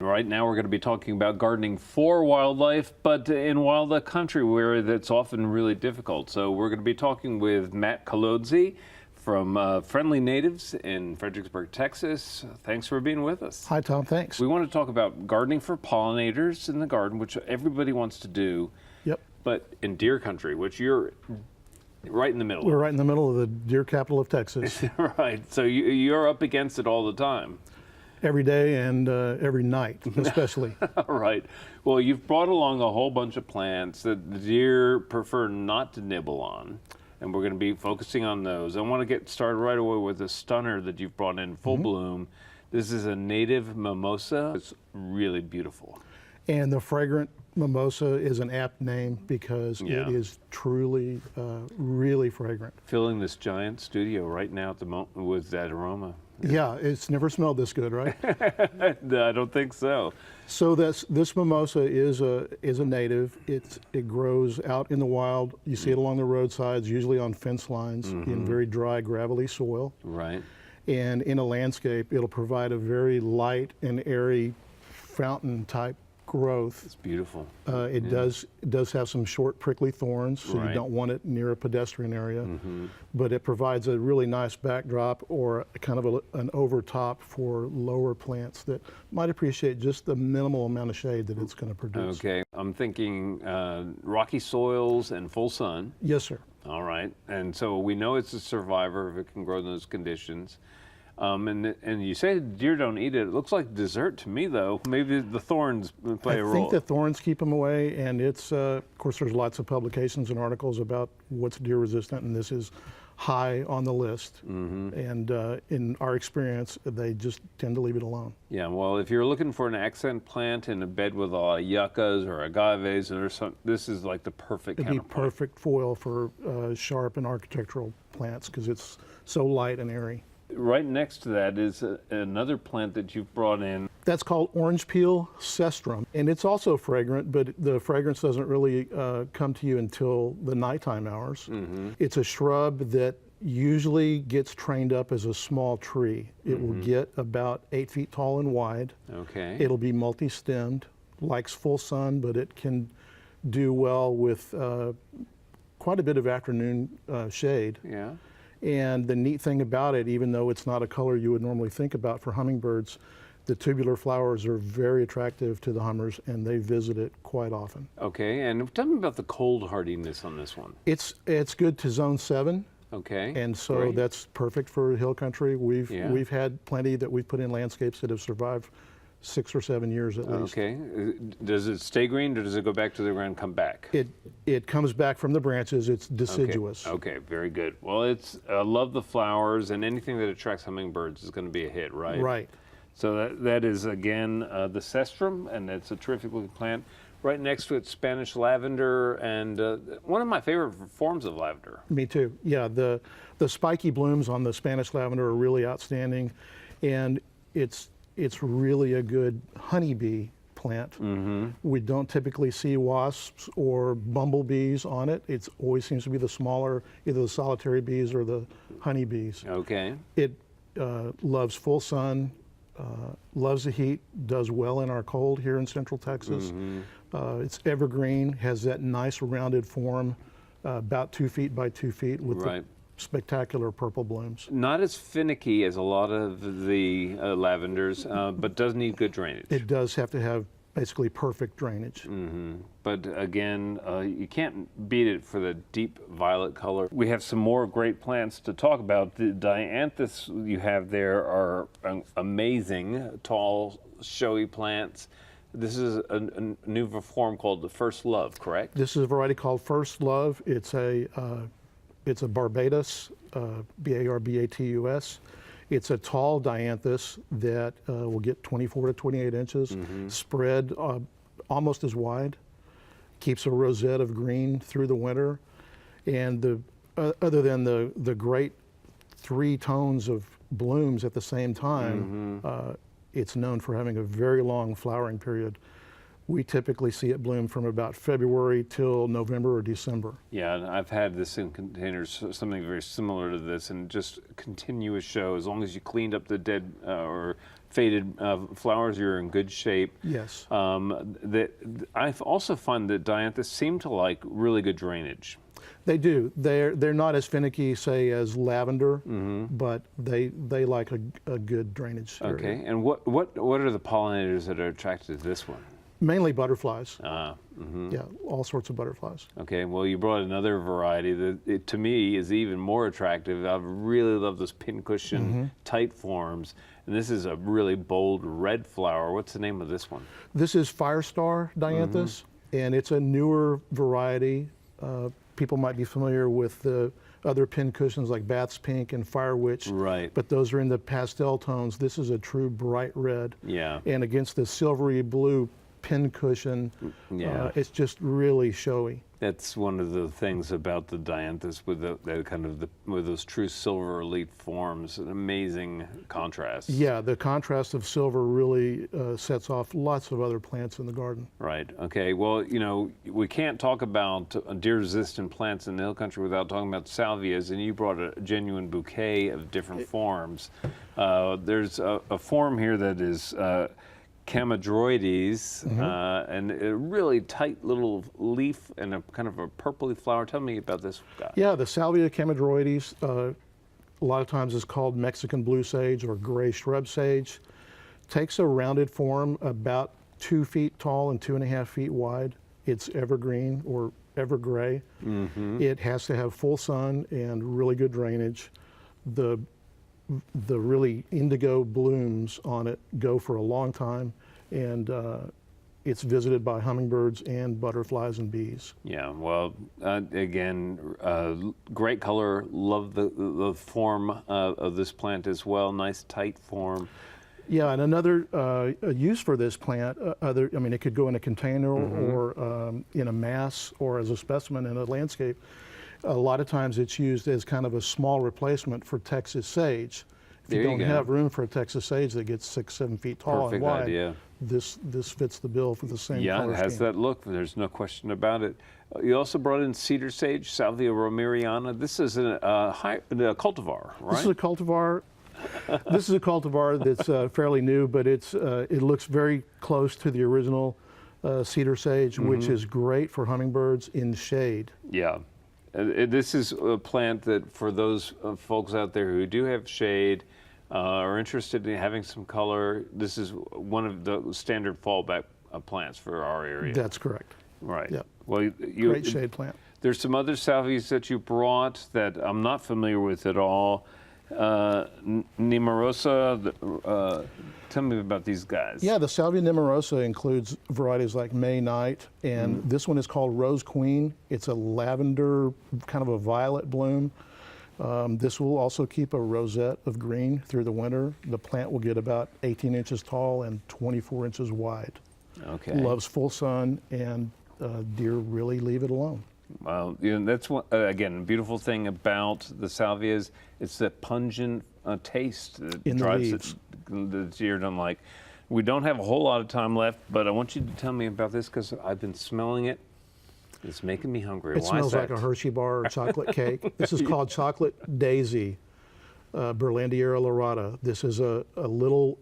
Right now we're going to be talking about gardening for wildlife, but in wildlife country where that's often really difficult. So we're going to be talking with Matt Kolodzy from Friendly Natives in Fredericksburg, Texas. Thanks for being with us. Hi, Tom. Thanks. We want to talk about gardening for pollinators in the garden, which everybody wants to do. Yep. But in deer country, which you're right in the middle We're of. right in the middle of the deer capital of Texas. Right. So you're up against it all the time. Every day and every night, especially. Right. Well, you've brought along a whole bunch of plants that the deer prefer not to nibble on, and we're going to be focusing on those. I want to get started right away with a stunner that you've brought in full bloom. This is a native mimosa. It's really beautiful. And the fragrant mimosa is an apt name because it is truly, really fragrant. Filling this giant studio right now at the moment with that aroma. Yeah, it's never smelled this good, right? I don't think so. So this mimosa is a native. It grows out in the wild. You see it along the roadsides, usually on fence lines in very dry, gravelly soil. Right. And in a landscape, it'll provide a very light and airy fountain type growth. It's beautiful. It does have some short prickly thorns, so Right. you don't want it near a pedestrian area. But it provides a really nice backdrop or kind of an overtop for lower plants that might appreciate just the minimal amount of shade that it's going to produce. Okay. I'm thinking rocky soils and full sun. Yes, sir. All right. And so we know it's a survivor if it can grow in those conditions. And you say deer don't eat it. It looks like dessert to me, though. Maybe the thorns play a role. I think the thorns keep them away, and it's, of course, there's lots of publications and articles about what's deer resistant, and this is high on the list. And in our experience, they just tend to leave it alone. Yeah, well, if you're looking for an accent plant in a bed with a lot of yuccas or agaves, or something, this is like the perfect It'd be counterpart. perfect foil for sharp and architectural plants because it's so light and airy. Right next to that is another plant that you've brought in. That's called orange peel cestrum, and it's also fragrant, but the fragrance doesn't really come to you until the nighttime hours. It's a shrub that usually gets trained up as a small tree. It will get about 8 feet tall and wide. Okay. It'll be multi-stemmed, likes full sun, but it can do well with quite a bit of afternoon shade. Yeah. And the neat thing about it, even though it's not a color you would normally think about for hummingbirds, the tubular flowers are very attractive to the hummers and they visit it quite often. Okay, and tell me about the cold hardiness on this one. It's good to zone 7. Okay. And so great. that's perfect for hill country. We've had plenty that we've put in landscapes that have survived 6 or 7 years at least. Okay. Does it stay green or does it go back to the ground and come back? It comes back from the branches. It's deciduous. Okay, very good. Well, I love the flowers, and anything that attracts hummingbirds is going to be a hit, right? Right. So that is, again, the cestrum, and it's a terrific looking plant. Right next to it, Spanish lavender, and one of my favorite forms of lavender. Me too. Yeah, the spiky blooms on the Spanish lavender are really outstanding, and it's really a good honeybee plant. We don't typically see wasps or bumblebees on it. It always seems to be the smaller, either the solitary bees or the honeybees. Okay. It loves full sun, loves the heat, does well in our cold here in Central Texas. It's evergreen, has that nice rounded form, about 2 feet by 2 feet with the spectacular purple blooms. Not as finicky as a lot of the lavenders, but does need good drainage. It does have to have basically perfect drainage. But again, you can't beat it for the deep violet color. We have some more great plants to talk about. The dianthus you have there are amazing, tall, showy plants. This is a new form called the First Love, correct? This is a variety called First Love. It's a Barbatus, B-A-R-B-A-T-U-S. It's a tall dianthus that will get 24 to 28 inches, spread almost as wide, keeps a rosette of green through the winter, and other than the great 3 tones of blooms at the same time, it's known for having a very long flowering period. We typically see it bloom from about February till November or December. Yeah, and I've had this in containers, something very similar to this, and just continuous show. As long as you cleaned up the dead or faded flowers, you're in good shape. Yes. I've also found that dianthus seem to like really good drainage. They do. They're not as finicky, say, as lavender, but they like a good drainage area. Okay, and what are the pollinators that are attracted to this one? Mainly butterflies. Mm-hmm. Yeah, all sorts of butterflies. Okay, well, you brought another variety that to me is even more attractive. I really love those pincushion tight forms, and this is a really bold red flower. What's the name of this one? This is Firestar dianthus, and it's a newer variety. People might be familiar with the other pincushions like Bath's Pink and Fire Witch, Right. but those are in the pastel tones. This is a true bright red. Yeah. And against the silvery blue pincushion, it's just really showy. That's one of the things about the dianthus with with those true silver elite forms, an amazing contrast. Yeah, the contrast of silver really sets off lots of other plants in the garden. Right. Okay. Well, you know, we can't talk about deer-resistant plants in the hill country without talking about salvias, and you brought a genuine bouquet of different forms. There's a form here that is Chamadroides, and a really tight little leaf and a kind of a purpley flower. Tell me about this guy. Yeah, the Salvia Chamadroides, a lot of times is called Mexican blue sage or gray shrub sage. Takes a rounded form about 2 feet tall and 2.5 feet wide. It's evergreen or evergray. It has to have full sun and really good drainage. The really indigo blooms on it go for a long time, and it's visited by hummingbirds and butterflies and bees. Yeah, well, again, great color. Love the form of this plant as well. Nice tight form. Yeah, and another use for this plant, I mean, it could go in a container or in a mass or as a specimen in a landscape. A lot of times it's used as kind of a small replacement for Texas sage. If you don't have room for a Texas sage that gets 6-7 feet tall and wide, idea. This fits the bill for the same color Yeah, it has scheme. that look. There's no question about it. You also brought in cedar sage, Salvia romeriana. This is a cultivar, right? This is a cultivar. This is a cultivar that's fairly new, but it looks very close to the original cedar sage, which is great for hummingbirds in shade. Yeah. This is a plant that for those folks out there who do have shade, are interested in having some color, this is one of the standard fallback plants for our area. That's correct. Right. Yep. Well, Great shade plant. There's some other salvias that you brought that I'm not familiar with at all. Nemorosa, tell me about these guys. Yeah, the Salvia nemorosa includes varieties like May Night, and this one is called Rose Queen. It's a lavender, kind of a violet bloom. This will also keep a rosette of green through the winter. The plant will get about 18 inches tall and 24 inches wide. Okay. Loves full sun, and deer really leave it alone. Well, you know, that's one, again, beautiful thing about the salvias. It's that pungent taste that In the drives leaves. the deer don't like. We don't have a whole lot of time left, but I want you to tell me about this because I've been smelling it. It's making me hungry. It Why smells is like that? a Hershey bar or chocolate cake. This is called Chocolate Daisy, Berlandiera lyrata. This is a little,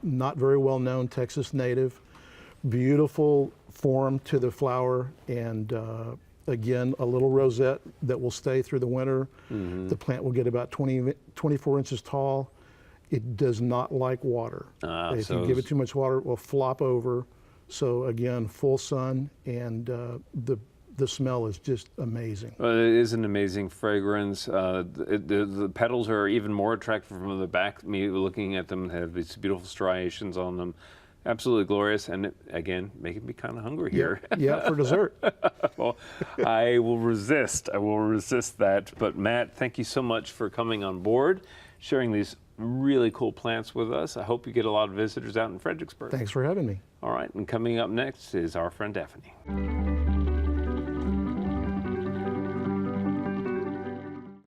not very well known Texas native. Beautiful form to the flower, and again, a little rosette that will stay through the winter. The plant will get about 24 inches tall. It does not like water. If you give it too much water, it will flop over. So again, full sun, and the smell is just amazing. It is an amazing fragrance. The petals are even more attractive from the back. Me looking at them, have these beautiful striations on them. Absolutely glorious, and again, making me kind of hungry here. Yeah, for dessert. Well, I will resist. I will resist that. But Matt, thank you so much for coming on board, sharing these really cool plants with us. I hope you get a lot of visitors out in Fredericksburg. Thanks for having me. All right, and coming up next is our friend Daphne.